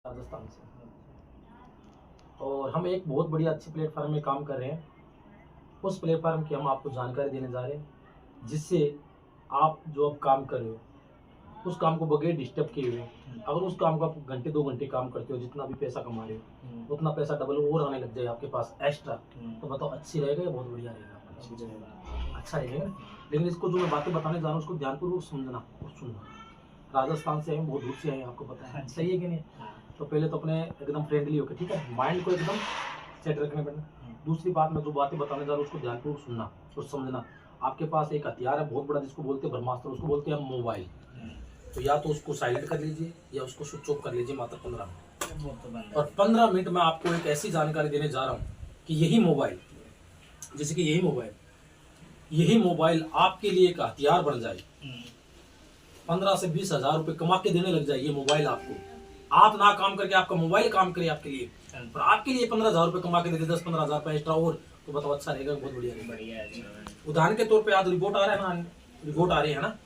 राजस्थान से। और हम एक बहुत बढ़िया अच्छी प्लेटफार्म में काम कर रहे हैं। उस प्लेटफार्म की हम आपको जानकारी देने जा रहे हैं, जिससे आप जो अब काम कर रहे हो उस काम को बगैर डिस्टर्ब किए हुए, अगर उस काम को आप घंटे 2 घंटे काम करते हो, जितना भी पैसा कमा रहे हो उतना पैसा डबल और आने लग जाए आपके पास एक्स्ट्रा, तो बताओ अच्छी रहेगा या बहुत बढ़िया रहेगा? अच्छा रहेगा ना। लेकिन इसको जो मैं बातें बताने जा रहा हूँ उसको ध्यानपूर्वक समझना और सुनना। राजस्थान से आए, बहुत दूर से आए, आपको पता है, सही है कि नहीं? तो पहले तो अपने एकदम फ्रेंडली होकर, ठीक है, माइंड को एकदम सेट रखने पड़ना। दूसरी बात, मैं जो बातें बताने जा रहा हूँ उसको ध्यानपूर्वक सुनना और समझना। आपके पास एक हथियार है बहुत बड़ा, जिसको बोलते हैं ब्रह्मास्त्र, उसको बोलते हैं मोबाइल। तो या तो उसको साइलेंट कर लीजिए या उसको स्विच ऑफ कर लीजिए मात्र 15 मिनट। और 15 मिनट में आपको एक ऐसी जानकारी देने जा रहा हूँ कि यही मोबाइल, जैसे कि यही मोबाइल आपके लिए एक हथियार बन जाए। 15 से 20 हजार रुपये कमा के देने लग जाए ये मोबाइल आपको। आप ना काम करके आपका मोबाइल काम करे आपके लिए, और आपके लिए 15,000 रुपये कमा के दे, 10-15 हजार रुपये एक्स्ट्रा, और तो बताओ अच्छा रहेगा, बहुत बढ़िया है। उदाहरण के तौर पे आज रिपोर्ट आ रहा है ना, रिपोर्ट आ रही है ना,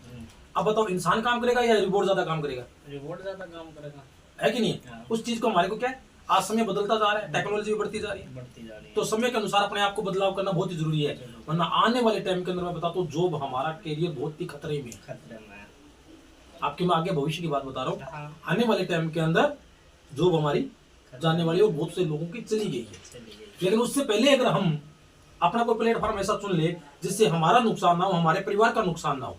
अब बताओ इंसान काम करेगा या रिपोर्ट ज्यादा काम करेगा? रिपोर्ट ज्यादा काम करेगा, है कि नहीं? उस चीज को हमारे को क्या है, आज समय बदलता जा रहा है, टेक्नोलॉजी भी बढ़ती जा रही है, तो समय के अनुसार अपने आप को बदलाव करना बहुत ही जरूरी है। वरना आने वाले टाइम के अंदर मैं बताता हूँ, जॉब हमारा कैरियर बहुत ही खतरे में है। आपके मैं आगे भविष्य की बात बता रहा हूँ, आने वाले टाइम के अंदर जॉब हमारी जाने वाली और बहुत से लोगों की चली गई है। लेकिन उससे पहले अगर हम अपना कोई प्लेटफॉर्म ऐसा चुन ले जिससे हमारा नुकसान ना हो, हमारे परिवार का नुकसान ना हो,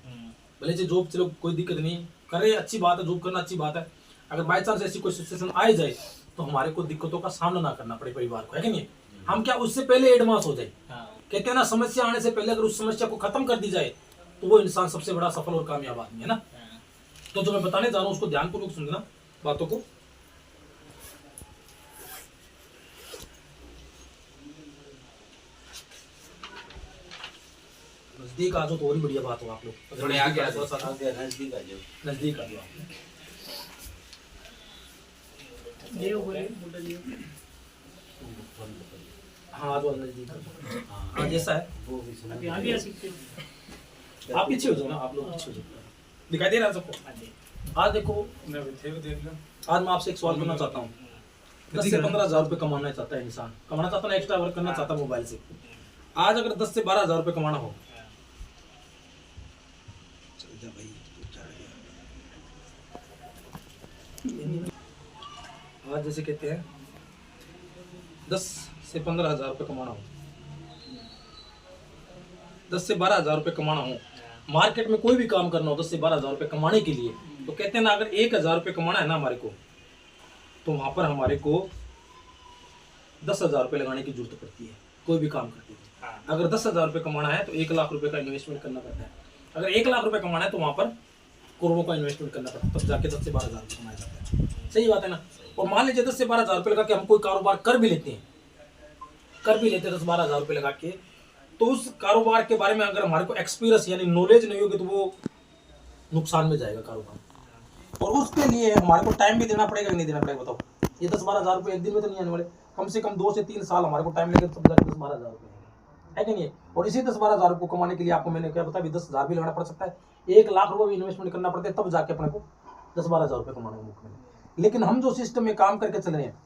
भले से जॉब चलो कोई दिक्कत नहीं कर रहे, अच्छी बात है, जॉब करना अच्छी बात है, अगर बाई चांस ऐसी कोई सिचुएशन आ जाए तो हमारे को दिक्कतों का सामना ना करना पड़े परिवार को, है कि नहीं? हम क्या उससे पहले एडवांस हो जाए। कहते हैं ना, समस्या आने से पहले अगर उस समस्या को खत्म कर दी जाए तो वो इंसान सबसे बड़ा सफल और कामयाब आदमी है ना। तो जो मैं बताने जा रहा हूँ उसको ध्यानपूर्वक सुनना बातों को। नजदीक आ जाओ तो और ही बढ़िया बात हो, आप लोग थोड़े आगे आ जाओ, नजदीक आ जाओ, नजदीक आ जाओ। हाँ जो नजदीक, हाँ जैसा है आप पीछे हो जाओ ना, आप लोग पीछे हो जाओ, दिखाई दे रहा है सबको? आज देखो, आज मैं आपसे एक सवाल करना चाहता हूँ। 10 से 15 हजार रुपये कमाना चाहता है इंसान, कमाना चाहता है, एक्स्ट्रा वर्क करना चाहता है मोबाइल से। आज अगर 10 से 12 हजार रुपये कमाना हो, आज जैसे कहते हैं 10 से 15 हजार रुपये कमाना हो, 10 से 12 हजार रुपये कमाना हो, मार्केट में कोई भी काम करना हो 10 से 12 हजार रुपये कमाने के लिए, तो कहते हैं ना, अगर 1,000 रुपये कमाना है ना हमारे को, तो वहां पर हमारे को 10,000 रुपये लगाने की जरूरत पड़ती है कोई भी काम करते हैं। अगर 10,000 रुपये कमाना है तो 1 लाख रुपए का इन्वेस्टमेंट करना पड़ता है। अगर 1 लाख रुपए कमाना है तो वहां पर करोड़ों का इन्वेस्टमेंट करना पड़ता है, तब जाके 10 से 12 हजार रुपये कमाया जाता है। सही बात है ना? और मान लीजिए 10 से 12 हजार रुपये लगा के हम कोई कारोबार कर भी लेते हैं 10-12 हजार रुपये लगा के, तो उस कारोबार के बारे में अगर हमारे को एक्सपीरियंस यानी नॉलेज नहीं होगी तो वो नुकसान में जाएगा कारोबार। और उसके लिए हमारे को टाइम भी देना पड़ेगा कि नहीं देना पड़ेगा? बताओ, ये 10-12 हजार रुपये एक दिन में तो नहीं आने वाले, कम से कम 2 से 3 साल हमारे को टाइम लगेगा, तब जाकर 10-12 हजार रुपये है कि नहीं? और इसी 10-12 हजार रुपये को कमाने के लिए आपको मैंने क्या बताया, 10 हजार भी लगाना पड़ सकता है, 1 लाख रुपये भी इन्वेस्टमेंट करना पड़ता है, तब जाके अपने को 10-12 हजार रुपये कमाने का। लेकिन हम जो सिस्टम में काम करके चल रहे हैं,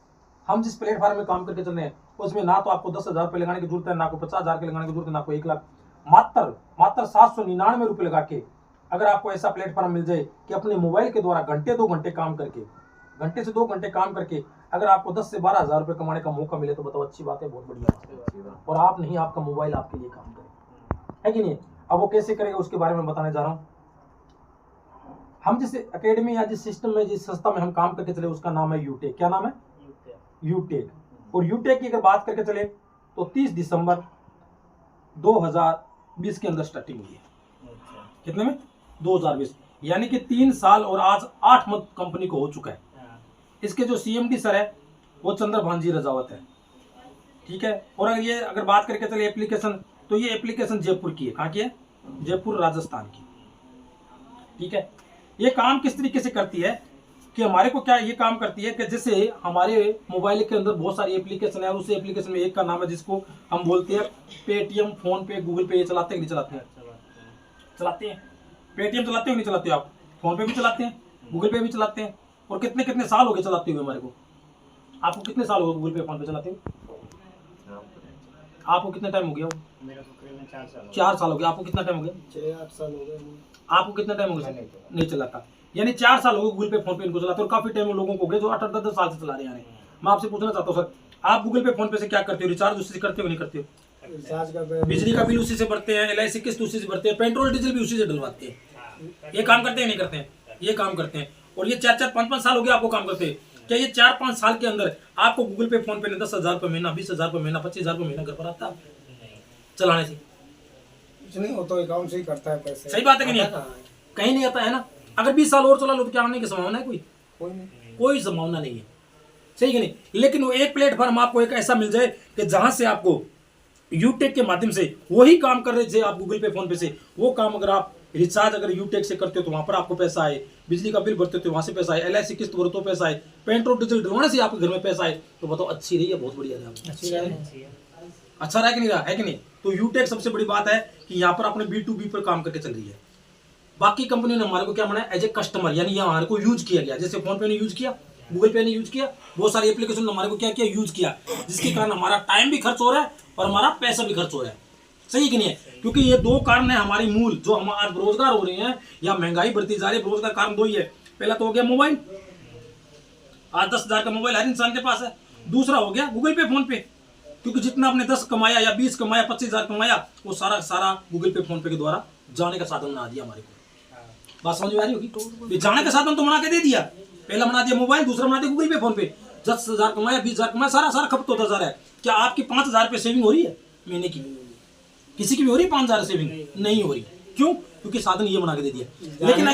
हम जिस प्लेटफॉर्म में काम करके चल रहे हैं, उसमें ना तो आपको 10 हजार रुपये लगाने की जरूरत है, ना को 50 हजार के लगाने की जरूरत है, ना को 1 लाख। मात्र 799 रुपये लगा के अगर आपको ऐसा प्लेटफॉर्म मिल जाए कि अपने मोबाइल के द्वारा घंटे 2 घंटे काम करके, घंटे से 2 घंटे काम करके अगर आपको 10 से 12 हजार रुपये कमाने का मौका मिले, तो बताओ अच्छी बात है, बहुत बढ़िया बात है। और आप नहीं, आपका मोबाइल आपके लिए काम करे, है कि नहीं? अब वो कैसे करेगा उसके बारे में बताने जा रहा हूँ। हम जिस एकेडमी या जिस सिस्टम में, जिस संस्था में हम काम करके चले, उसका नाम है यूटेक। क्या नाम है? यूटेक। और यूटेक की अगर बात करके चले तो 30 दिसंबर 2020 के अंदर स्टार्टिंग हुई है। कितने में? 2020, यानी कि 3 साल और आज 8 मंथ कंपनी को हो चुका है। इसके जो सीएमडी सर है वो चंद्रभान रजावत है, ठीक है। और अगर बात करके चले एप्लीकेशन, तो ये एप्लीकेशन जयपुर की है। कहाँ की है? जयपुर राजस्थान की, ठीक है। ये काम किस तरीके से करती है कि हमारे को क्या ये काम करती है कि जैसे हमारे मोबाइल के अंदर बहुत सारी एप्लीकेशन है, उस एप्लीकेशन में एक का नाम है जिसको हम बोलते हैं पेटीएम, फोन पे, गूगल पे। ये चलाते हैं कि नहीं चलाते हैं? चलाते हैं। पेटीएम चलाते हो नहीं चलाते हो? आप फोन पे भी चलाते हैं, गूगल पे भी चलाते हैं, और कितने कितने साल हो गए चलाते हुए हमारे को? आपको कितने साल हो गए गूगल पे फोन पे चलाते हुए? आपको कितना टाइम हो गया? मेरा तो करीबन 4 साल हो 4 साल हो गया। आपको कितना टाइम हो गया? 6-8 साल हो गए। आपको कितना टाइम हो गया? नहीं चलाता। यानी 4 साल हो गए गूगल पे फोन पे इनको चलाते, और काफी टाइम लोगों को हो गए जो 8-10 साल से चला रहे हैं। मैं आपसे पूछना चाहता हूँ सर, आप गूगल पे फोन पे से क्या करते हो? रिचार्ज उसी से करते हो नहीं करते हो? रिचार्ज का बिजली का बिल उसी से भरते हैं, LIC किस्त उसी से भरते हैं, पेट्रोल डीजल भी उसी से डलवाते हैं। ये काम करते हैं नहीं करते हैं? ये काम करते हैं। और ये 4-4, 5-5 साल हो गया आपको काम करते हैं। क्या ये 4-5 साल के अंदर आपको गूगल पे फोन पे ने 10,000 रुपये महीना, 20,000 रुपये महीना, 25,000 रुपये महीना घर पर आता चलाने से? कुछ नहीं, वो तो अकाउंट से ही करता है पैसे। सही बात है कि नहीं? कहीं नहीं आता है ना। अगर 20 साल और चला लो तो क्या आने की संभावना है? कोई संभावना नहीं है। सही कि नहीं? लेकिन वो एक प्लेटफॉर्म आपको एक ऐसा मिल जाए कि जहां से आपको यूटेक के माध्यम से वही काम कर रहे थे आप गूगल पे फोन पे से, वो काम अगर आप रिचार्ज अगर यूटेक से करते हो तो वहां पर आपको पैसा आए, बिजली का बिल भरते हो तो वहां से पैसा आए, LIC किस्त भरो तो पैसा आए, पेट्रोल डीजल डलवाने से आपके घर में पैसा आए, तो बताओ अच्छी रही है? बहुत बढ़िया रहा। अच्छा रहा कि नहीं रहा? है कि नहीं? तो यूटेक सबसे बड़ी बात है कि यहाँ पर अपने B2B पर काम करके चल रही है। बाकी कंपनी ने हमारे को क्या बनाया? एज ए कस्टमर, यानी ये हमारे को यूज किया गया। जैसे फोन पे ने यूज किया, गूगल पे ने यूज किया, बहुत सारी एप्लीकेशन ने हमारे को क्या किया? यूज किया, जिसके कारण हमारा टाइम भी खर्च हो रहा है और हमारा पैसा भी खर्च हो रहा है। सही कि नहीं है? क्योंकि ये दो कारण है हमारी मूल, जो हम आज बेरोजगार हो रहे हैं या महंगाई बढ़ती जा रही है, बेरोजगार कारण दो ही है। पहला तो हो गया मोबाइल, आज 10,000 का मोबाइल हर इंसान के पास है। दूसरा हो गया गूगल पे फोन पे, क्योंकि जितना आपने 10 कमाया या 20 कमाया, 25,000 कमाया, वो सारा सारा गूगल पे फोन पे के द्वारा जाने का साधन बना दिया हमारे को। बात समझ में आ रही होगी? जाने का साधन तो बना के दे दिया। पहला बना दिया मोबाइल, दूसरा बना दिया गूगल पे फोन पे। 10,000 कमाया, 20,000 कमाया, सारा सारा खपत होता जा रहा है। क्या आपकी 5,000 रुपये सेविंग हो रही है महीने की? किसी की भी हो रही है 5,000 सेविंग? नहीं हो रही। क्यों? क्योंकि साधन ये बना के दे दिया। लेकिन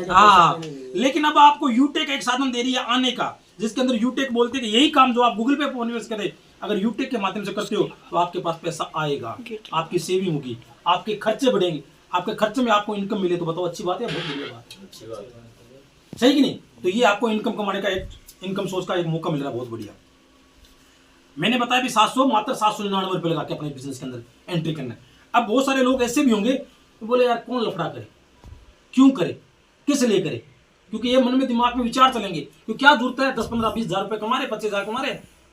हाँ, लेकिन अब आपको यूटेक एक साधन दे रही है आने का, जिसके अंदर यूटेक बोलते हैं कि यही काम जो आप गूगल पे फोन इन्वेस्ट करें, अगर यूटेक के माध्यम से करते हो तो आपके पास पैसा आएगा, आपकी सेविंग होगी, आपके खर्चे बढ़ेंगे, आपके खर्चे में आपको इनकम मिले, तो बताओ अच्छी बात है? बहुत बढ़िया बात है। सही कि नहीं? तो ये आपको इनकम कमाने का एक इनकम सोर्स का एक मौका मिल रहा है, बहुत बढ़िया। मैंने बताया भी 700, मात्र 799 रुपये लगा के अपने बिजनेस के अंदर एंट्री करना है। अब बहुत सारे लोग ऐसे भी होंगे तो बोले यार कौन लफड़ा करे, क्यों करे, किस लिए करे? क्योंकि ये मन में दिमाग में विचार चलेंगे कि क्या जरूरत है 10, 15, 20,000 रुपये कमा रहे, 25,000 कमा रहे,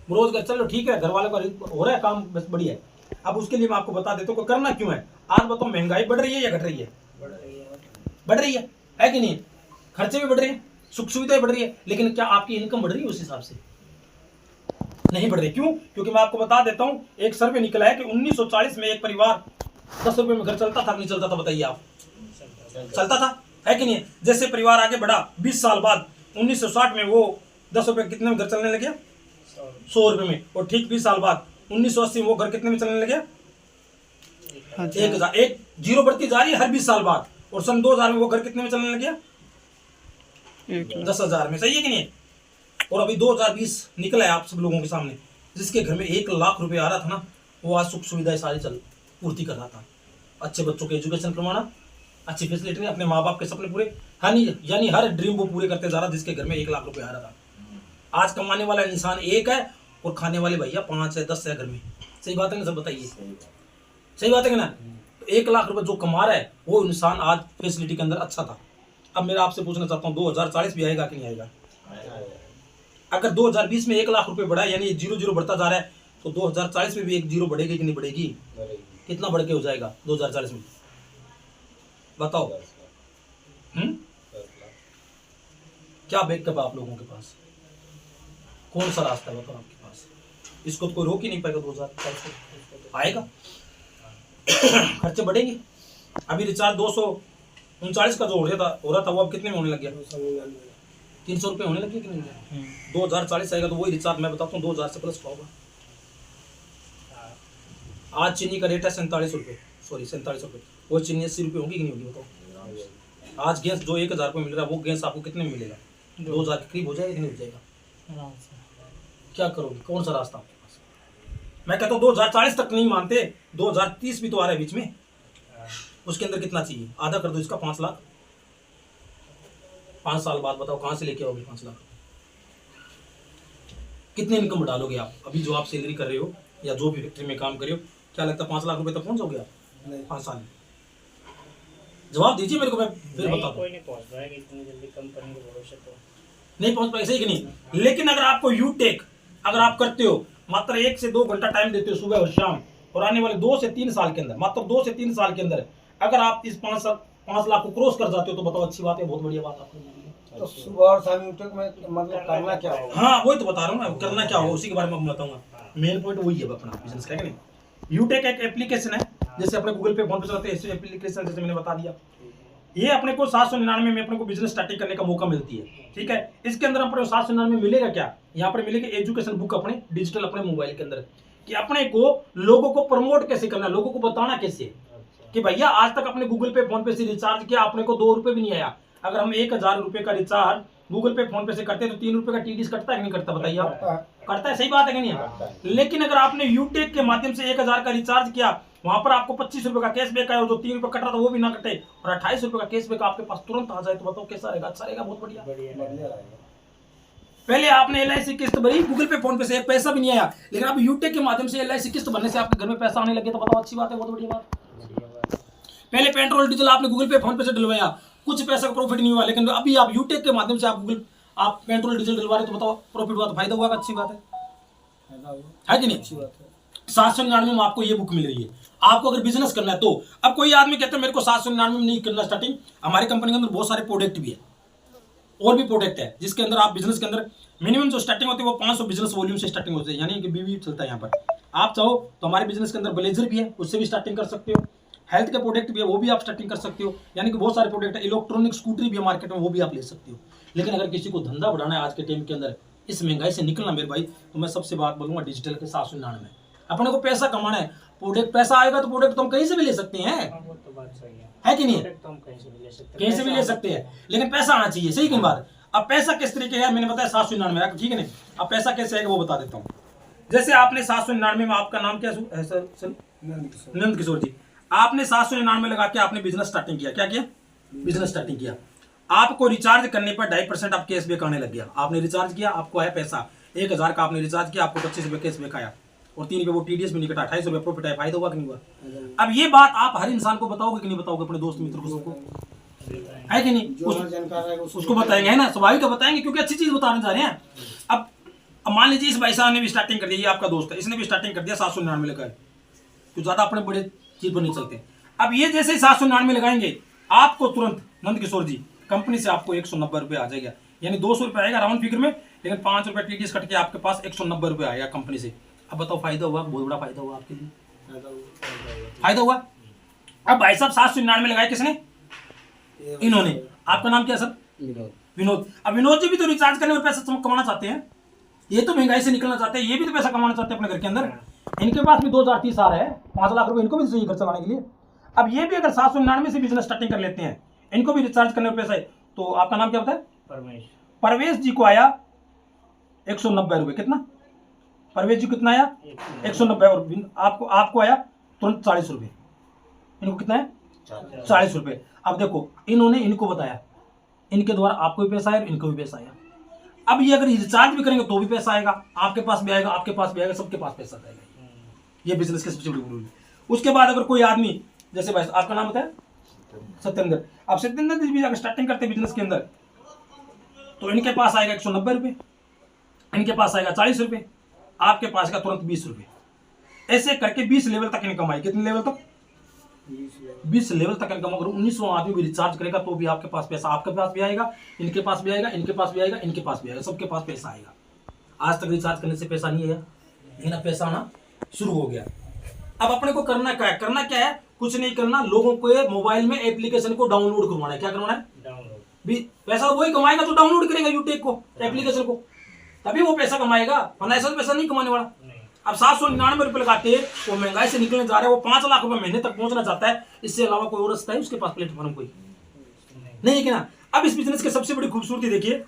रोजगार चलो ठीक है, घर वालों का हो रहा है काम, बस बढ़िया है। अब उसके लिए मैं आपको बता देता हूँ कि करना क्यों है। आज बताओ महंगाई बढ़ रही है या घट रही है? बढ़ रही है कि नहीं? खर्चे भी बढ़ रहे हैं, सुख सुविधाएं बढ़ रही है, लेकिन क्या आपकी इनकम बढ़ रही है उस हिसाब से? नहीं बढ़ रही। क्यों? क्योंकि मैं आपको बता देता हूं, एक सर्वे निकला है कि 1940 में एक परिवार 10 रुपए में घर चलता था, नहीं चलता था? बताइए आप। चलता था, है कि नहीं? जैसे परिवार आगे बढ़ा, 20 साल बाद 1960 में वो 10 रुपए कितने में घर चलने लगे? 100 रुपए में। और ठीक 20 साल बाद 1980 में वो घर कितने में चलने लगे? 1,000। एक जीरो बढ़ती जा रही है हर 20 साल बाद। और सन 2000 में वो घर कितने में चलने लगे? 10,000 में। सही है कि नहीं? और अभी 2020 निकला है आप सब लोगों के सामने, जिसके घर में 1,00,000 रुपए आ रहा था ना, वो आज सुख सुविधाएं सारी चल पूर्ति कर रहा था। अच्छे बच्चों के एजुकेशन करवाना, अच्छी फैसिलिटी, अपने माँ बाप के सपने पूरे, यानी हर ड्रीम वो पूरे करते जा रहा, जिसके घर में 1,00,000 रुपए आ रहा था। आज कमाने वाला इंसान एक है और खाने वाले भैया 5 है, 10 है घर में। सही बात है ना? सब बताइए, सही बात है कि ना? तो 1,00,000 रुपए जो कमा रहा है वो इंसान आज फैसिलिटी के अंदर अच्छा था। अब मेरा आपसे पूछना चाहता हूँ, 2040 भी आएगा कि नहीं आएगा? अगर 2020 में 1,00,000 रुपए बढ़ा, यानी 0-0 बढ़ता जा रहा है, तो 2040 में भी एक 0 बढ़ेगी कि नहीं बढ़ेगी? कितना बढ़ के हो जाएगा 2040 में? बताओ। क्या बैकअप आप लोगों के पास? कौन सा रास्ता है बताओ आपके पास? इसको तो कोई रोक ही नहीं पाएगा। 2040 में आएगा, खर्चे बढ़ेंगे। अभी रिचार्ज 239 का जो हो रहा था वो अब कितने में होने लग गया? 300 रुपये होने लगे कि नहीं? 2040 आएगा तो वही रिचार्ज मैं बताता हूँ 2,000 से प्लस का होगा। आज चीनी का रेट है 47 रुपये, सॉरी 47 रुपये। वो चीनी 80 रुपये होगी कि नहीं होगी बताओ? आज गैस जो 1,000 रुपये मिल रहा है, वो गैस आपको कितने में मिलेगा? 2,000 के करीब हो जाएगा कि नहीं हो जाएगा? क्या करोगे? कौन सा रास्ता आपके पास? मैं कहता हूँ 2040 तक नहीं मानते, 2030 भी तो आ रहा है बीच में, उसके अंदर कितना चाहिए? आधा कर दो इसका, 5 लाख। 5 साल बाद बताओ कहाँ से लेके आओगे 5 लाख? कितने इनकम डालोगे आप? अभी जो आप सैलरी कर रहे हो या जो भी फैक्ट्री में काम कर रहे हो, क्या लगता है 5 लाख रुपए तक पहुंच जाओगे आप? 5 साल में? जवाब दीजिए मेरे को, मैं फिर बताता हूँ। कोई नहीं पहुंच पाएगा इतनी जल्दी कंपनी के भरोसे तो। नहीं पहुंच पाएगी, सही कि नहीं। लेकिन अगर आपको यूटेक अगर आप करते हो, मात्र 1 से 2 घंटा टाइम देते हो सुबह और शाम, और आने वाले 2 से 3 साल के अंदर, मात्र 2 से 3 साल के अंदर अगर आप इस 5 लाख को क्रॉस कर जाते हो, तो बताओ अच्छी बात है, बहुत बढ़िया बात आपको मिली है। तो सुबह और शाम यूट्यूब में मतलब करना क्या होगा? हाँ वही तो बता रहा हूँ मैं, करना क्या होगा उसी के बारे में मैं बताऊंगा। मेन पॉइंट वही है अपना बिजनेस का, है कि नहीं। यूटेक एक एप्लीकेशन है, जैसे अपने गूगल पे फोन पे चलाते हैं, ऐसे एप्लीकेशन जैसे मैंने बता दिया। ये अपने को 799 में अपने को बिजनेस स्टार्टिंग करने का मौका मिलती है, ठीक है। इसके अंदर अपने को 799 में मिलेगा क्या, यहाँ पर मिलेगी एजुकेशन बुक अपने डिजिटल अपने मोबाइल के अंदर, कि अपने को लोगों को प्रमोट कैसे करना है, लोगों को बताना कैसे कि भैया आज तक अपने गूगल पे फोन पे से रिचार्ज किया, अपने को 2 रुपए भी नहीं आया। अगर हम 1000 रुपए का रिचार्ज गूगल पे फोन पे से करते हैं तो 3 रुपए का टीडीएस कटता है कि नहीं कटता, बताइए आप। करता है, सही बात है कि नहीं। लेकिन अगर आपने यूटेक के माध्यम से 1000 का रिचार्ज किया, वहां पर आपको 25 रुपए का कैशबैक आया, और जो 3 रुपए कट रहा था वो भी ना कटे, और 28 रुपए का कैशबैक आपके पास तुरंत आ जाए, तो बताओ कैसा रहेगा, अच्छा रहेगा, बहुत बढ़िया। पहले आपने LIC किस्त भरी, गूगल पे फोन पे से एक पैसा भी नहीं आया, लेकिन अब यूटेक के माध्यम से LIC किस्त भरने से आपके घर में पैसा आने लगे, तो बताओ अच्छी बात है, बहुत बढ़िया बात। पहले पेट्रोल डीजल आपने गूगल पे फोन पे से डलवाया, कुछ पैसा का प्रॉफिट नहीं हुआ, लेकिन अभी आप यूटेक के माध्यम से आप पेट्रोल डीजल डलवा रहे, तो बताओ प्रॉफिट हुआ, तो फायदा हुआ, अच्छी बात है कि नहीं। 799 में आपको ये बुक मिल रही है। आपको अगर बिजनेस करना है तो, अब कोई आदमी कहता है मेरे को 799 में नहीं करना स्टार्टिंग, हमारी कंपनी के अंदर बहुत सारे प्रोडक्ट भी है, और भी प्रोडक्ट है, जिसके अंदर आप बिजनेस के अंदर मिनिमम जो स्टार्टिंग होती है वो 500 बिजनेस वॉल्यूम से स्टार्टिंग होती है, यानी कि बीवी चलता है यहाँ पर। आप चाहो तो हमारे बिजनेस के अंदर ब्लेजर भी है, उससे भी स्टार्टिंग कर सकते हो, हेल्थ के प्रोडक्ट भी है, वो भी आप स्टार्टिंग कर सकते हो, यानी कि बहुत सारे प्रोडक्ट है। इलेक्ट्रॉनिक स्कूटरी भी है मार्केट में, वो भी आप ले सकते हो। लेकिन अगर किसी को धंधा बढ़ाना है आज के टाइम के अंदर, इस महंगाई से निकलना मेरे भाई, तो मैं सबसे बात बोलूंगा डिजिटल के 799 में। अपने को पैसा कमाना है, प्रोडक्ट पैसा आएगा तो प्रोडक्ट तो हम कहीं से भी ले सकते हैं, है कि नहीं, कहीं से भी ले सकते हैं, लेकिन पैसा आना चाहिए, सही की बात। अब पैसा किस तरीके है, मैंने बताया 799, ठीक है नहीं। अब पैसा कैसे आएगा वो बता देता हूँ। जैसे आपने 799 में, आपका नाम क्या है सर? नंद किशोर जी। आपने 799 लगा के आपने बिजनेस स्टार्टिंग किया, क्या किया, बिजनेस स्टार्टिंग किया। आपको रिचार्ज करने पर 2.5% आप कैशबैक आने लग गया। आपने रिचार्ज किया, आपको आया पैसा 1000 का, आपने रिचार्ज किया, आपको 25 रुपए कैशबैक आया, और 3 रुपए वो टीडीएस भी नहीं कटा, 28 रुपए प्रॉफिट आया, फायदा हुआ कि नहीं हुआ। अब ये बात आप हर इंसान को बताओगे कि नहीं बताओगे, अपने दोस्त मित्र को, सबको, है कि नहीं, उसको बताएंगे, है ना, स्वाभाविक बताएंगे, क्योंकि अच्छी चीज बताने जा रहे हैं। अब मान लीजिए इस भाई साहब ने भी स्टार्टिंग कर दी, ये आपका दोस्त है, इसने भी स्टार्टिंग कर दिया 799 लगाए, तो ज्यादा अपने बड़े चीज पर नहीं चलते। अब ये जैसे ही 799 लगाएंगे, आपको तुरंत नंद किशोर जी कंपनी से आपको 190 रुपए आ जाएगा, यानी 200 रुपए आएगा राउंड फिगर में, लेकिन 5 रुपए टीडीएस कट के आपके पास 190 रुपए आएगा कंपनी से। अब बताओ फायदा हुआ, बहुत बड़ा फायदा हुआ आपके लिए, फायदा हुआ। अब भाई साहब 799 लगाए किसने, इन्होंने। आपका नाम क्या सर? विनोद। अब विनोद जी भी तो रिचार्ज करने और पैसा कमाना चाहते हैं, ये तो महंगाई से निकलना चाहते हैं, ये भी तो पैसा कमाना चाहते हैं अपने घर के अंदर। इनके पास भी 2030 आ रहा है, 5 लाख रुपए इनको भी चाहिए घर चलाने के लिए। अब ये भी अगर 799 से बिजनेस स्टार्टिंग कर लेते हैं, इनको भी रिचार्ज करने और पैसा है, तो आपका नाम क्या होता है? परवेश जी को आया 190 रुपए, कितना परवेश जी कितना आया? 190, और आपको आया तुरंत 40 रुपए। इनको कितना है? 40 रुपए। अब देखो इन्होंने इनको बताया, इनके द्वारा आपको भी पैसा आया, इनको भी पैसा आया। अब ये अगर रिचार्ज भी करेंगे तो भी पैसा आएगा, आपके पास भी आएगा, आपके पास भी आएगा, सबके पास पैसा आएगा। ये बिजनेस की सबसे बड़ी रूल है। उसके बाद अगर कोई आदमी, जैसे भाई आपका नाम बताया सत्येंद्र, अब सत्येंद्र जी भी अगर स्टार्टिंग करते बिजनेस के अंदर, तो इनके पास आएगा 190 रुपए, इनके पास आएगा 40 रुपए, आपके पास का तुरंत 20 रुपए। ऐसे करके 20 लेवल तक इनकम आई। कितने लेवल तक? 20 लेवल तक इनकम। अगर 1900 आदमी भी रिचार्ज करेगा तो भी आपके पास पैसा, आपके पास भी आएगा, इनके पास भी आएगा, इनके पास भी आएगा, इनके पास भी आएगा, सबके पास पैसा आएगा। आज तक रिचार्ज करने से पैसा नहीं आया, लेकिन अब पैसा आना शुरू हो गया। अब अपने को करना क्या है? करना क्या है? कुछ नहीं करना, लोगों को मोबाइल में एप्लीकेशन को डाउनलोड करवाना है। क्या करवाना है? डाउनलोड। पैसा वही कमाएगा जो डाउनलोड करेगा यूटेक को, एप्लीकेशन को, तभी वो पैसा कमाएगा, वरना ऐसा पैसा नहीं कमाने वाला। अब 799 रुपए लगाते, वो महंगाई से निकलने जा रहे हैं, वो 5 लाख रुपए महीने तक पहुंचना चाहता है, इससे अलावा कोई और रास्ता है उसके पास प्लेटफॉर्म कोई नहीं है कि ना। अब इस बिजनेस की सबसे बड़ी खूबसूरती देखिए,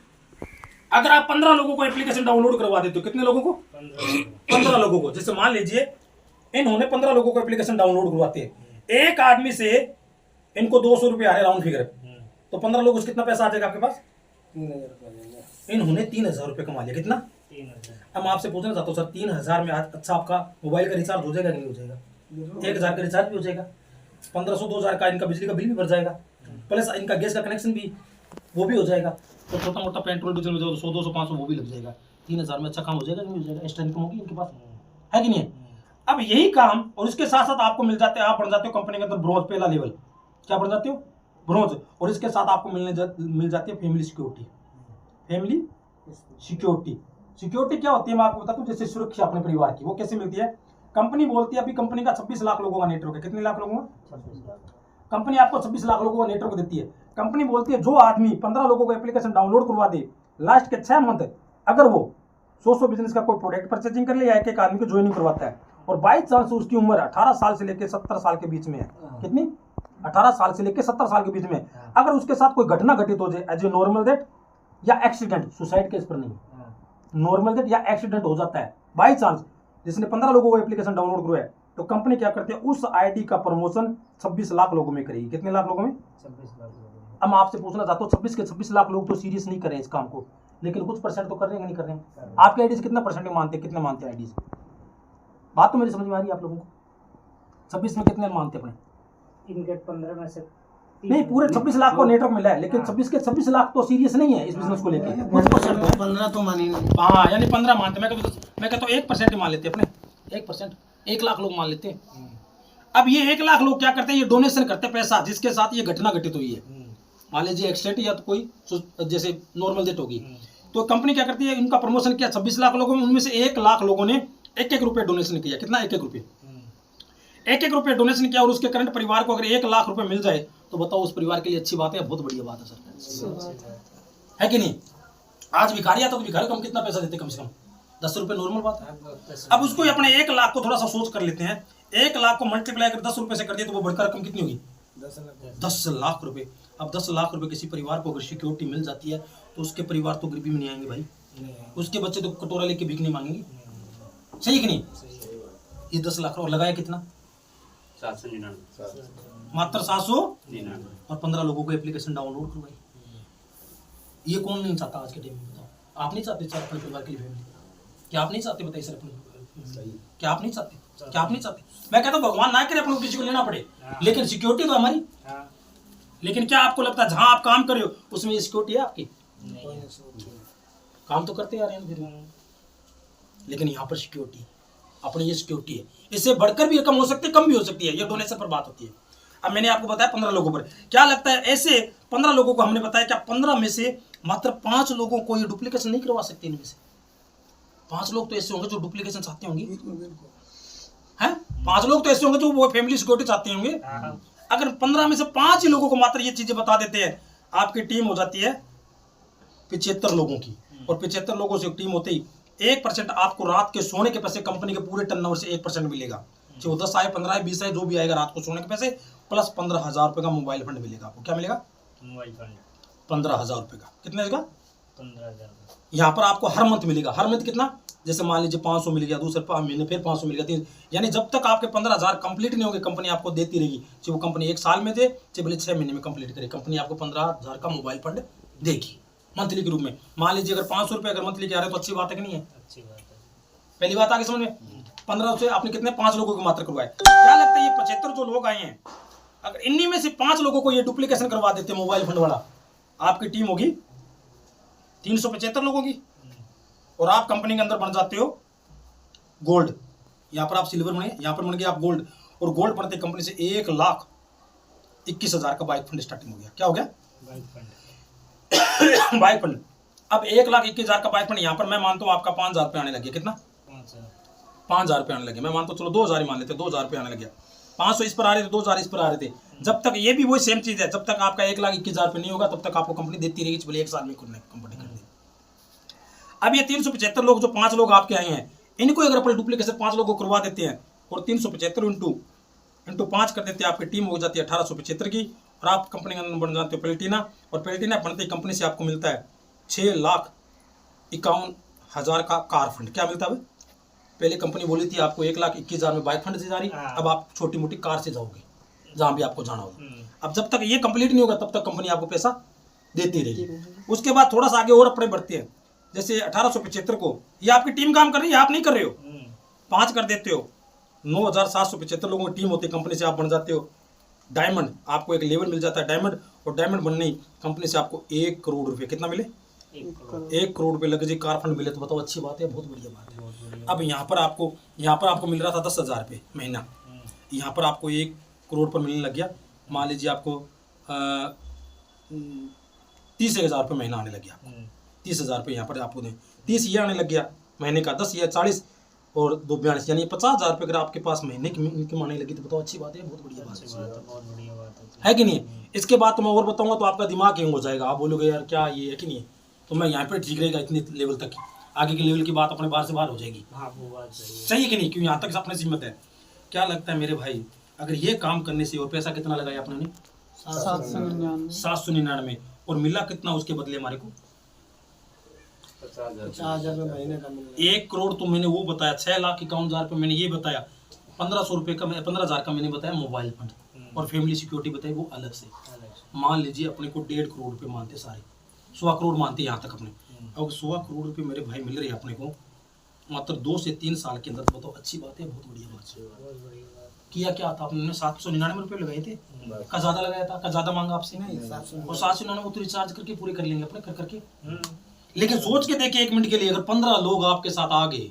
अगर आप 15 लोगों को एप्लीकेशन डाउनलोड करवा देते हो, कितने लोगों को? 15 लोगों को। जैसे मान लीजिए इन्होंने 15 लोगों को एप्लीकेशन डाउनलोड करवाते हैं, एक आदमी से इनको 200 रुपए आ रहे राउंड फिगर, तो 15 लोग कितना पैसा आ जाएगा आपके पास? 3000। इन्होंने 3000 रुपए कमा लिया। कितना? 3000। अब मैं आपसे पूछना चाहता हूँ सर, 3000 में आज अच्छा आपका मोबाइल का रिचार्ज हो जाएगा नहीं हो जाएगा? 1000 का रिचार्ज भी हो जाएगा, 1500 2000 का इनका बिजली का बिल भी भर जाएगा, प्लस इनका गैस का कनेक्शन भी वो भी हो जाएगा। तो छोटा मोटा पेट्रोल डीजल में जाओ तो 100 200 500 वो भी लग जाएगा। 3000 में अच्छा काम हो जाएगा कि नहीं हो जाएगा? एक्स्ट्रा इनकम होगी इनके पास, है कि नहीं? अब यही काम और इसके साथ साथ आपको मिल जाते हैं, आप बढ़ जाते हो कंपनी के अंदर ब्रोंज, पहला लेवल। क्या बढ़ जाते हो? ब्रोंज। और इसके साथ आपको मिल जाती है family security. Family security, security क्या होती है मैं आपको बताता हूँ। जैसे सुरक्षा अपने परिवार की, वो कैसे मिलती है? कंपनी बोलती है, अभी कंपनी का 26 लाख लोगों का नेटवर्क है। कितने लाख लोगों का? कंपनी आपको 26 लाख लोगों का नेटवर्क देती है। कंपनी बोलती है जो आदमी 15 लोगों को एप्लीकेशन डाउनलोड करवा दे लास्ट के 6 मंथ, अगर वो 100 बिजनेस का कोई प्रोडक्ट परचेजिंग कर ले या एक आदमी को ज्वाइनिंग करवाता है और बाई चांस उसकी उम्र 18 साल से लेकर 70 साल के बीच में है, कितनी? 18 साल से लेकर 70 साल के बीच में, अगर उसके साथ कोई घटना घटित हो जाए एज ए नॉर्मल डेथ या एक्सीडेंट, सुसाइड केस पर नहीं, नॉर्मल डेथ या एक्सीडेंट हो जाता है बाई चांस, जिसने 15 लोगों को एप्लीकेशन डाउनलोड करवाया, तो कंपनी क्या करती है? उस आईडी का प्रमोशन 26 लाख लोगों में करेगी। कितने लाख लोगों में? 26 लाख लोगों में। अब मैं आपसे पूछना चाहता हूँ, 26 के 26 लाख लोग तो सीरियस नहीं कर रहे हैं इस काम को, लेकिन कुछ परसेंट तो कर रहे हैं, नहीं कर रहे हैं? आपके आईडी से कितना परसेंट मानते हैं? कितने मानते हैं आईडी से? बात तो मेरी समझ में आ रही है आप लोगों को? 26 में कितने मानते अपने? इनके 15 में से नहीं, पूरे 26 लाख को नेटवर्क मिला है, लेकिन 26 के 26 लाख तो सीरियस नहीं है इस बिजनेस को लेकर। कुछ परसेंट 15 तो मानी नहीं। हाँ, यानी 15 मानते। मैं कहता हूँ 1% मान लेते अपने, 1%, 1 लाख लोग मान लेते हैं। अब ये 1 लाख लोग क्या करते हैं? ये डोनेशन करते हैं पैसा, जिसके साथ ये घटना घटित हुई है। मान लीजिए एक्सीडेंट या तो कोई जैसे नॉर्मल डेथ होगी, तो कंपनी क्या करती है? इनका प्रमोशन किया 26 लाख लोगों में, उनमें से 1 लाख लोगों ने 1-1 रुपये डोनेशन किया। कितना? 1-1 रुपये, 1-1 रुपये डोनेशन किया। और उसके करंट परिवार को अगर 1 लाख रुपए मिल जाए तो बताओ उस परिवार के लिए अच्छी बात है या बहुत बढ़िया बात है सर? है कि नहीं? आज भिखारी आता तो भिखारी को हम कितना पैसा देते? कम से कम 10 रुपये, नॉर्मल बात है। अब उसको अपने 1 लाख को थोड़ा सा सोच कर लेते हैं, 1 लाख को मल्टीप्लाई कर 10 रुपये से कर दिए तो वो बढ़कर रकम कितनी होगी? 10 लाख रुपए। अब 10 लाख रुपए किसी परिवार को अगर सिक्योरिटी मिल जाती है तो उसके परिवार तो गरीबी में नहीं आएंगे भाई, उसके बच्चे तो कटोरा लेके भीख नहीं मांगेंगे। सही कि नहीं? ये 10 लाख और लगाया कितना? 799 मात्र 799 और 15 लोगों को एप्लीकेशन डाउनलोड करवाई। ये कौन नहीं चाहता आज के टाइम में? बताओ, आप नहीं चाहते सर अपने परिवार के लिए फैमिली? क्या आप नहीं चाहते? बताइए सर अपने, क्या आप नहीं चाहते? क्या आप नहीं चाहते? मैं कहता हूँ भगवान ना करे अपने को किसी को लेना पड़े, लेकिन सिक्योरिटी तो हमारी। लेकिन क्या आपको लगता है जहां आप काम कर रहे हो उसमें ये सिक्योरिटी है आपकी? काम तो करते आ रहे हैं फिर, लेकिन यहाँ पर सिक्योरिटी अपनी ये सिक्योरिटी है। इससे बढ़कर भी कम हो सकती है, कम भी हो सकती है, ये डोनेशन पर बात होती है। अब मैंने आपको बताया 15 लोगों पर, क्या लगता है ऐसे 15 लोगों को हमने बताया, क्या 15 में से मात्र 5 लोगों को ये डुप्लीकेशन नहीं करवा सकते? इनमें से 5 लोग तो ऐसे होंगे जो डुप्लीकेशन चाहते होंगे, हैं? 5 लोग तो ऐसे होंगे जो वो फैमिली सिक्योरिटी चाहते होंगे। अगर 15 में से 5 ही लोगों को मात्र ये चीजें बता देते हैं, आपकी टीम हो जाती है 75 लोगों की। और 75 लोगों से टीम होते ही 1% आपको रात के सोने के पैसे कंपनी के पूरे टर्नओवर से 1% मिलेगा। चाहे वो 10 आए, 15 आए, 20 आए, जो भी आएगा रात को सोने के पैसे, प्लस 15,000 रुपए का मोबाइल फंड मिलेगा आपको। क्या मिलेगा? मोबाइल फंड 15,000 रुपए का। कितने का? 15,000। यहाँ पर आपको हर मंथ मिलेगा। हर मंथ कितना? जैसे मान लीजिए 500 मिल गया, दूसरे महीने फिर 500 मिल गया, 3, यानी जब तक आपके 15,000 कंप्लीट नहीं होंगे कंपनी आपको देती रहेगी। चाहे वो कंपनी 1 साल में दे, चाहे भले 6 महीने में कंप्लीट करे, कंपनी आपको 15,000 का मोबाइल फंड देगी मंथली के रूप में। मान लीजिए अगर 500 रुपये अगर मंथली के आ रहे हैं तो अच्छी बात है कि नहीं है? अच्छी बात है। पहली बात आगे समझ में। 15 से आपने कितने? 5 लोगों को मात्र करवाए। क्या लगता है ये 75 जो लोग आए हैं, अगर इन्हीं में से 5 लोगों को ये डुप्लीकेशन करवा देते मोबाइल फंड वाला, आपकी टीम होगी 375 लोगों की, और आप कंपनी के अंदर बन जाते हो गोल्ड। यहाँ पर आप सिल्वर बने, यहाँ पर बन गए आप गोल्ड, और गोल्ड बनते कंपनी से 1,21,000 का बाइक फंड स्टार्टिंग हो गया। क्या हो गया? Bike fund. Bike fund. अब 1,21,000 का बाइक फंड, यहाँ पर मैं मानता हूँ आपका 5,000 रुपये आने लगे। कितना? 5,000 रुपये आने लगे। मैं मानता हूँ चलो 2,000 ही मान लेते, 2,000 रुपये आने लगे। 500 इस पर आ रहे थे, 2,000 इस पर आ रहे थे। जब तक ये भी वही सेम चीज है, जब तक आपका 1,21,000 रुपये नहीं होगा तब तक आपको कंपनी देती रहेगी, बोले 1 साल में कंपनी कर दी। अब ये 375 लोग जो 5 लोग आपके आए हैं, इनको अगर अपन डुप्लीकेशन 5 लोगों को करवा देते हैं और 375 इंटू 5 कर देते हैं, आपकी टीम हो जाती है 1875 की, और आप कंपनी का बन जाते हो प्लेटिना। और प्लेटिना बनते ही कंपनी से आपको मिलता है 6,51,000 का कार फंड। क्या मिलता है? पहले कंपनी बोली थी आपको 1,21,000 में बाइक फंड से जा रही, अब आप छोटी मोटी कार से जाओगे जहां भी आपको जाना होगा। अब जब तक ये कंप्लीट नहीं होगा तब तक कंपनी आपको पैसा देती रहेगी। उसके बाद थोड़ा सा आगे और अपने बढ़ते हैं, जैसे 1875 को ये आपकी टीम काम कर रही है, आप नहीं कर रहे हो, 5 कर देते हो, 9,775 लोगों की टीम होती है, कंपनी से आप बन जाते हो डायमंड। आपको एक लेवल मिल जाता है डायमंड, और डायमंड बनने कंपनी से आपको 1 करोड़ रुपए कितना मिले, 1 करोड़ रुपए लग्जरी कार फंड मिले, तो बताओ अच्छी बात है, बहुत बढ़िया बात है। अब यहाँ पर आपको मिल रहा था 10,000 रुपये महीना, यहाँ पर आपको 1 करोड़ पर मिलने लग गया। मान लीजिए आपको 30,000 रुपये महीना आने लग गया, 30,000 रुपये यहाँ पर आपको दें, 30 ये आने लग गया महीने का, 10 या 40 और 2 42 यानी 50,000 रुपये अगर आपके पास महीने की इनकम आने लगी तो बताओ अच्छी बात है, बहुत बढ़िया बात है कि नहीं। इसके बाद तो मैं और बताऊंगा तो आपका दिमाग हैंग हो जाएगा, आप बोलोगे यार क्या ये है कि नहीं, तो मैं यहाँ पे ठीक रहेगा इतने लेवल तक की, आगे के लेवल की बात अपने बाहर से बाहर हो जाएगी। सही है कि नहीं, क्यों यहाँ तक अपने जिम्मत है। क्या लगता है मेरे भाई, अगर ये काम करने से और पैसा कितना लगाया आपने, 799, और मिला कितना उसके बदले हमारे को, 50,000 महीने का मिल 1 करोड़ तो मैंने वो बताया, 6,51,000 रुपये मैंने ये बताया, 1,500 रुपये का 15,000 का मैंने बताया मोबाइल फंड, और फैमिली सिक्योरिटी बताई वो अलग से। मान लीजिए अपने को 1.5 करोड़ रुपये मानते, सारे 100 करोड़ मानते यहाँ तक अपने, अब 100 करोड़ रुपये मेरे भाई मिल रहे हैं अपने को मात्र 2 से 3 साल के अंदर, तो बताओ अच्छी बात है, बहुत बढ़िया बात है। किया क्या था आपने, 799 रुपये लगाए थे, का ज्यादा लगाया था, का ज्यादा मांगा आपसे, और 799 वो तो रिचार्ज करके पूरे कर लेंगे अपने कर करके। लेकिन सोच के देखिए 1 मिनट के लिए, अगर 15 लोग आपके साथ आ गए,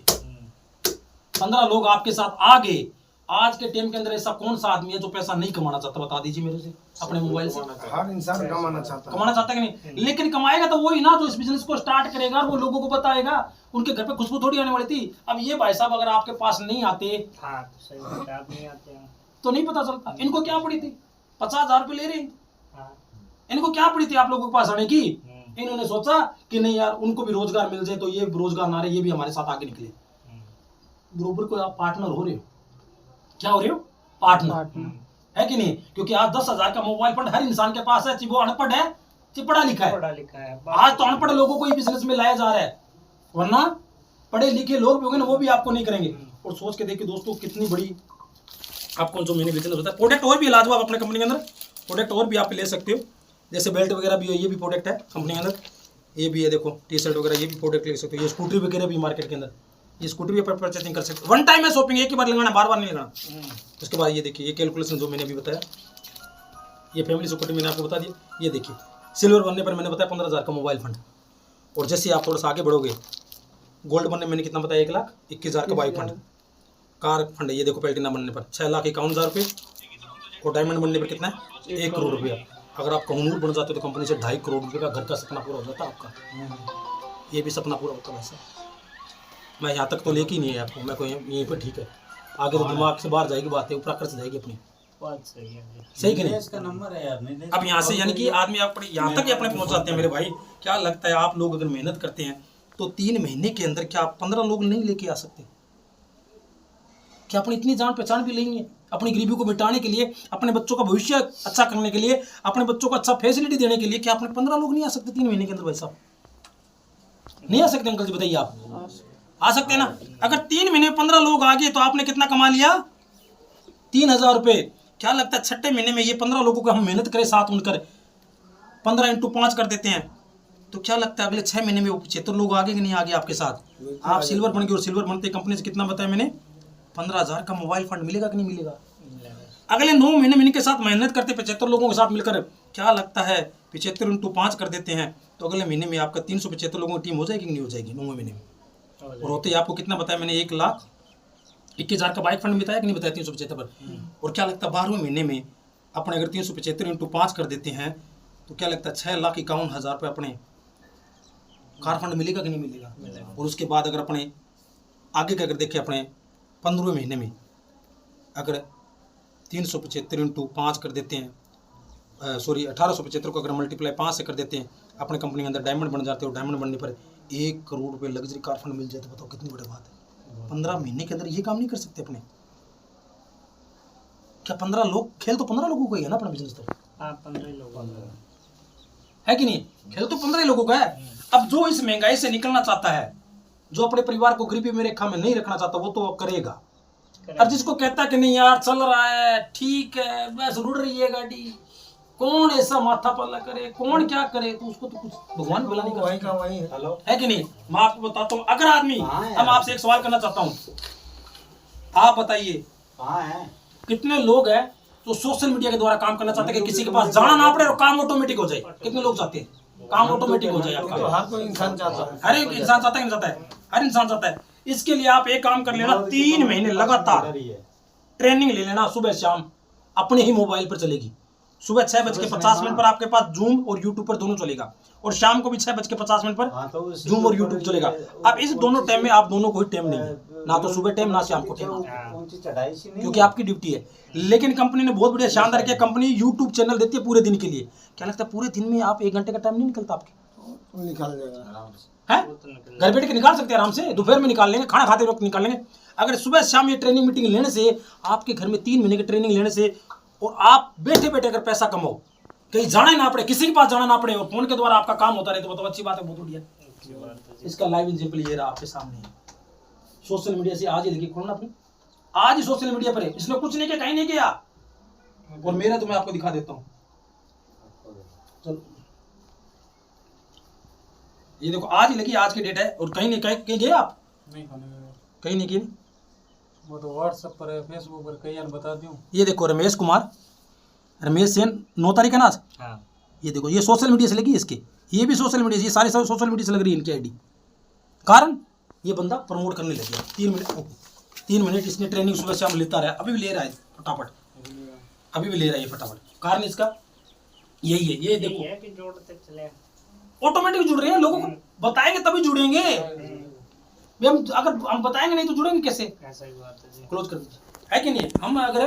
15 लोग आपके साथ आ गए, आज के टाइम के अंदर ऐसा कौन सा आदमी है जो पैसा नहीं कमाना चाहता, बता दीजिए मेरे से, अपने मोबाइल से। हर इंसान कमाना चाहता है कि नहीं, लेकिन कमाएगा तो वही ना जो इस बिजनेस को स्टार्ट करेगा, वो लोगों को बताएगा, उनके घर पे खुशबू थोड़ी आने वाली थी। अब ये भाई साहब अगर आपके पास नहीं आते, तो नहीं पता चलता। इनको क्या पड़ी थी, 50,000 रुपये ले रहे, इनको क्या पड़ी थी आप लोगों के पास आने की। इन्होंने सोचा कि नहीं यार उनको भी रोजगार मिल जाए, तो ये रोजगार ना रहे, ये भी हमारे साथ आगे निकले। बरोबर को आप पार्टनर हो रहे हो, क्या हो रहे हो, पार्टनर है कि नहीं। क्योंकि आज 10,000 का मोबाइल फंड हर इंसान के पास है, चाहे वो अनपढ़ है चाहे पढ़ा लिखा है। आज तो अनपढ़ लोगों को ही बिजनेस में लाया जा रहा है, वरना पढ़े लिखे लोग भी होंगे ना, वो भी आपको नहीं करेंगे। और सोच के देखिए दोस्तों कितनी बड़ी आपको जो मैंने बिजनेस होता है। प्रोडक्ट और भी लाजवाब अपने कंपनी के अंदर, प्रोडक्ट और भी आप ले सकते हो, जैसे बेल्ट वगैरह भी है, ये भी प्रोडक्ट है कंपनी के अंदर, ये भी है देखो, टी शर्ट वगैरह, ये भी प्रोडक्ट ले सकते हो। ये स्कूटरी वगैरह भी मार्केट के अंदर, ये स्कूटरी भी परचेसिंग कर सकते हो। वन टाइम है शॉपिंग, एक ही बार लगाना, बार बार नहीं लगाना। उसके बाद ये देखिए, ये कैलकुलेशन जो मैंने अभी बताया, ये फैमिली सिक्योरिटी मैंने आपको बता दिया। ये देखिए सिल्वर बनने पर मैंने बताया 15,000 का मोबाइल फंड, और जैसे आप थोड़ा सा आगे बढ़ोगे, गोल्ड बनने मैंने कितना बताया, 1,21,000 का बाइक फंड, कार फंड है ये देखो, प्लेटिना बनने पर 6,51,000 रुपये, और डायमंड बनने पर कितना है, 1 करोड़ रुपया। अगर आप कहूनूर बन जाते हो तो कंपनी से 2.5 करोड़ रुपये का घर का सपना पूरा हो जाता आपका, ये भी सपना पूरा होता वैसे। मैं यहाँ तक तो लेके ही नहीं है आपको, मैं कोई यहीं पर ठीक है, आगे तो दिमाग से बाहर जाएगी बातें, ऊपर आकर जाएगी अपनी बात। सही कि नहीं, इसका नंबर है यार। अब यहाँ से यानी कि आदमी आप यहाँ तक ही अपने पहुँच जाते हैं मेरे भाई। क्या लगता है आप लोग अगर मेहनत करते हैं तो 3 महीने के अंदर क्या आप 15 लोग नहीं लेके आ सकते? क्या अपनी इतनी जान पहचान भी लेंगे अपनी गरीबी को मिटाने के लिए, अपने बच्चों का भविष्य अच्छा करने के लिए, अपने बच्चों को अच्छा फैसिलिटी देने के लिए? क्या अपने 15 लोग नहीं आ सकते 3 महीने के अंदर भाई साहब? नहीं आ सकते अंकल जी, बताइए आप आ सकते हैं ना? अगर 3 महीने में 15 लोग आ गए तो आपने कितना कमा लिया, 3,000 रुपये। क्या लगता है 6ठे महीने में ये 15 लोगों को हम मेहनत करें साथ मिलकर 15 × 5 कर देते हैं, तो क्या लगता है अगले 6 महीने में वो 75 लोग आगे कि नहीं आगे आपके साथ? आप सिल्वर बन गए, और सिल्वर बनते कंपनी से कितना बताया मैंने, 15,000 का मोबाइल फंड मिलेगा कि नहीं मिलेगा? अगले 9 महीने में इनके साथ मेहनत करते 75 लोगों के साथ मिलकर, क्या लगता है 75 × 5 कर देते हैं तो अगले महीने में आपका 375 लोगों की टीम हो जाएगी कि नहीं हो जाएगी 9 महीने में? और होते ही आपको कितना बताया मैंने, 1,21,000 का बाइक फंड बताया कि नहीं बताया 375 पर? और क्या लगता है 12वें महीने में अपने अगर 375 × 5 कर देते हैं तो क्या लगता है 6,51,000 रुपये अपने कार फंड मिलेगा कि नहीं मिलेगा? और उसके बाद अगर अपने आगे का अगर देखें अपने 15वें महीने में अगर 375 × 5 कर देते हैं, 1875 को अगर मल्टीप्लाई 5 से कर देते हैं, अपने कंपनी के अंदर डायमंड बन जाते हो। डायमंड बनने पर 1 करोड़ रुपये लग्जरी कार फंड मिल जाए तो बताओ कितनी बड़ी बात है। 15 महीने के अंदर ये काम नहीं कर सकते अपने? क्या 15 लोग, खेल तो 15 लोगों का ही है ना अपना बिजनेस, तो 15 लोगों है कि नहीं? खेल तो 15 लोगों का है। अब जो इस महंगाई से निकलना चाहता है, जो अपने परिवार को गरीबी में रेखा में नहीं रखना चाहता, वो तो करेगा। और जिसको कहता है कि नहीं यार चल रहा है, ठीक है, बस रुड़ रही है गाड़ी, कौन ऐसा माथा पल्ला करे, कौन क्या करे, तो उसको तो कुछ भगवान भला नहीं करेगा, वही है कि नहीं? मैं आपको बताता हूँ, अगर आदमी, हम आपसे एक सवाल करना चाहता हूँ, आप बताइए कितने लोग हैं तो सोशल मीडिया के द्वारा काम करना चाहते हैं कि किसी के पास जाना ना पड़े और काम ऑटोमेटिक हो जाए। कितने लोग चाहते हैं काम ऑटोमेटिक हो जाए तो आपका? हर कोई इंसान चाहता है। हर एक इंसान चाहता है, नहीं चाहता है? हर इंसान चाहता है। इसके लिए आप एक काम कर लेना, 3 महीने लगातार ट्रेनिंग ले लेना, सुबह शाम अपने ही मोबाइल पर चलेगी। सुबह 6:50 पर आपके पास जूम और यूट्यूब पर दोनों चलेगा, और शाम को भी 6:50 पर जूम और यूट्यूब चलेगा। अब इस दोनों टाइम में आप दोनों को ही टाइम नहीं है, ना तो सुबह टाइम ना शाम को टाइम, क्योंकि आपकी ड्यूटी है। लेकिन कंपनी ने बहुत बढ़िया शानदार किया, कंपनी यूट्यूब चैनल देती है पूरे दिन के लिए। क्या लगता है पूरे दिन में आप 1 घंटे का टाइम नहीं निकलता आपके? निकाल जाएगा है, घर बैठ के निकाल सकते हैं आराम से, दोपहर में निकाल लेंगे, खाना खाते वक्त निकाल लेंगे। अगर सुबह शाम ये ट्रेनिंग मीटिंग लेने से, आपके घर में 3 महीने की ट्रेनिंग लेने से, और आप बैठे बैठे अगर पैसा कमाओ, कहीं जाना ही ना पड़े, किसी के पास जाना ना पड़े, और फोन के द्वारा आपका काम होता रहे, तो बताओ अच्छी बात है, बहुत बढ़िया। इसका लाइव एग्जांपल ये रहा आपके सामने है। सोशल मीडिया से आज ही देखिए, खोलना अपनी, आज ही सोशल मीडिया पर है, इसने कुछ नहीं किया, कहीं नहीं किया। और मेरा तो मैं आपको दिखा देता हूँ, चलो ये देखो, आज ही लगी, आज की डेट है, और कहीं नहीं, कहीं गए आप? कहीं नहीं किए। वो तो व्हाट्सएप पर है, फेसबुक पर कई यार बता दूं। ये देखो रमेश कुमार, रमेश सेन, 9 तारीख है ना आज। हाँ। ये देखो, ये सोशल मीडिया से लगी इसके, ये भी सोशल मीडिया से, ये सारी सोशल मीडिया से लग रही है इनकी आईडी। कारण ये बंदा प्रमोट करने लग गया। 3 मिनट इसने ट्रेनिंग सुबह शाम लेता रहा, अभी भी ले रहा है फटाफट, अभी भी ले रहा है फटाफट। कारण इसका यही है, ये देखो है कि जोड़ते चले, ऑटोमेटिक जुड़ रहे हैं। लोगों को बताएंगे तभी जुड़ेंगे, हम अगर हम बताएंगे नहीं तो जुड़ेंगे कैसे? ऐसा ही बात है जी। क्लोज कर दीजिए, है कि नहीं? हम अगर